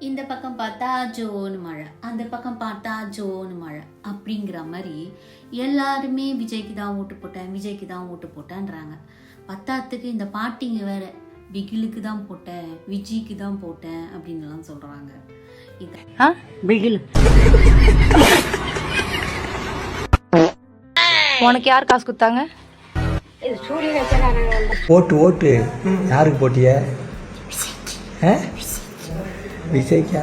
இந்த பக்கம் பார்த்தா ஜோன்னு மழை, அந்த பக்கம் பார்த்தா ஜோன்னு மழை அப்படிங்கிற மாதிரி எல்லாருமே விஜய்க்கு தான் ஓட்டு போட்டேன், விஜய்க்கு தான் ஓட்டு போட்டேன்றாங்க. பத்தாத்துக்கு இந்த பாட்டிங்க வேற பிகிலுக்கு தான் போட்டேன், விஜய்க்கு தான் போட்டேன் அப்படின்லாம் சொல்றாங்க. பிகில் உனக்கு யார் காசு கொடுத்தாங்க? ஓட்டு ஓட்டு யாருக்கு போட்டிய? விஜய்க்கா?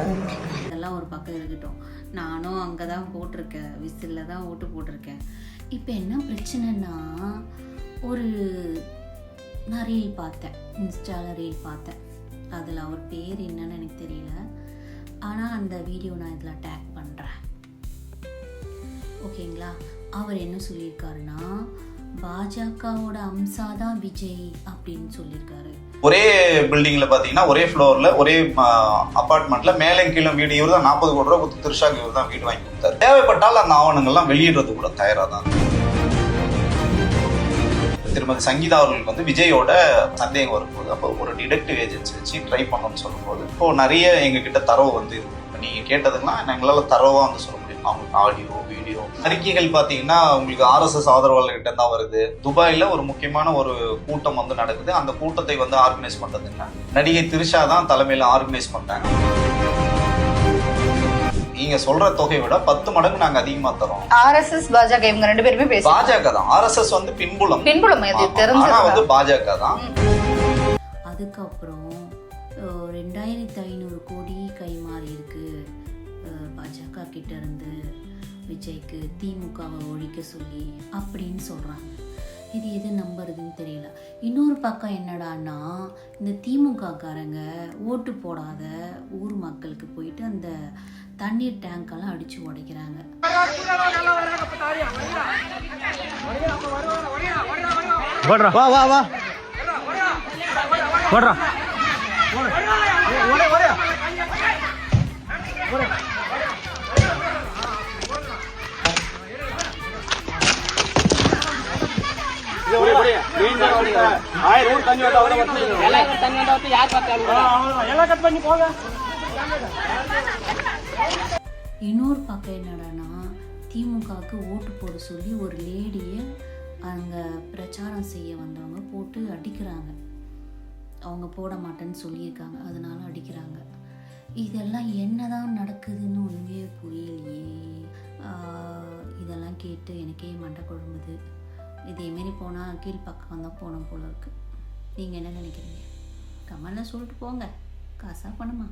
இதெல்லாம் ஒரு பக்கம் இருக்கட்டும், நானும் அங்கே தான் போட்டிருக்கேன், விசிலில் தான் ஓட்டு போட்டிருக்கேன். இப்போ என்ன பிரச்சனைன்னா, நான் ரீல் பார்த்தேன், இன்ஸ்டாவில் ரீல் பார்த்தேன். அதில் அவர் பேர் என்னன்னு எனக்கு தெரியல, ஆனால் அந்த வீடியோ நான் இதில் டேக் பண்ணுறேன், ஓகேங்களா? அவர் என்ன சொல்லியிருக்காருன்னா, பாஜகவோட அம்சா தான் விஜய் அப்படின்னு சொல்லியிருக்காரு. ஒரே பில்டிங்ல பாத்தீங்கன்னா ஒரே ஃப்ளோர்ல ஒரே அபார்ட்மெண்ட்ல மேலே கீழே வீடு, இவர் தான் 40 கோடி ரூபாய் கொடுத்து திருஷாக்கு இவர் தான் வீடு வாங்கி கொடுத்தாரு. தேவைப்பட்டால் அந்த ஆவணங்கள்லாம் வெளியிடுறது கூட தயாரா தான். திருமதி சங்கீதா அவர்களுக்கு வந்து விஜயோட சந்தேகம் வரும்போது, அப்போ ஒரு டிடெக்டிவ் ஏஜென்சி வச்சு ட்ரை பண்ணணும்னு சொல்லும்போது, இப்போ நிறைய எங்க கிட்ட தரவு வந்து இருக்கு. நீங்க கேட்டதுக்கெல்லாம் எங்களால தரவா வந்து சொல்ல முடியும். அவங்களுக்கு ஆடியோ வீடியோ அறிக்கைகள் பாத்தீங்கன்னா உங்களுக்கு RSS ஆதரவாளர்கிட்ட தான் வருது. துபாயில ஒரு முக்கியமான ஒரு கூட்டம் வந்து நடக்குது. அந்த கூட்டத்தை வந்து ஆர்கனைஸ் பண்றதுன்னா நடிகை திரிஷா தான் தலைமையில ஆர்கனைஸ் பண்றாங்க. நீங்க சொல்ற தொகையை விட 10 மடங்கு நாங்க அதிகமா தரோம். RSS பாஜக இவங்க ரெண்டு பேருமே பேசுறாங்க. பாஜக தான். RSS வந்து பின்புலம் இது தெரிஞ்சது. ஆனா வந்து பாஜக தான். அதுக்கப்புறம் 2500 கோடி கைமாறி இருக்கு பாஜக கிட்ட இருந்து விஜய்க்கு, திமுகவை ஒழிக்க சொல்லி அப்படின்னு சொல்றாங்க. இது எது நம்புறதுன்னு தெரியல. இன்னொரு பக்கம் என்னடான்னா, இந்த திமுக காரங்க ஓட்டு போடாத ஊர் மக்களுக்கு போயிட்டு அந்த தண்ணீர் டேங்கெல்லாம் அடிச்சு உடைக்கிறாங்க. வா வா வா போடுறா. இன்னொரு பக்கம் என்னடானா, திமுகவுக்கு ஓட்டு போட சொல்லி ஒரு லேடியை அங்கே பிரச்சாரம் செய்ய வந்தவங்க போட்டு அடிக்கிறாங்க. அவங்க போட மாட்டேன்னு சொல்லியிருக்காங்க, அதனால அடிக்கிறாங்க. இதெல்லாம் என்னதான் நடக்குதுன்னு ஒன்றுமே புரியலையே. இதெல்லாம் கேட்டு எனக்கே மண்டை குழம்புது. இதேமாரி போனால் கீழ்ப்பக்கம் தான் போனோம் போல இருக்குது. நீங்கள் என்ன நினைக்கிறீங்க? கமெண்ட்ல சொல்லிட்டு போங்க. காசா பணமா?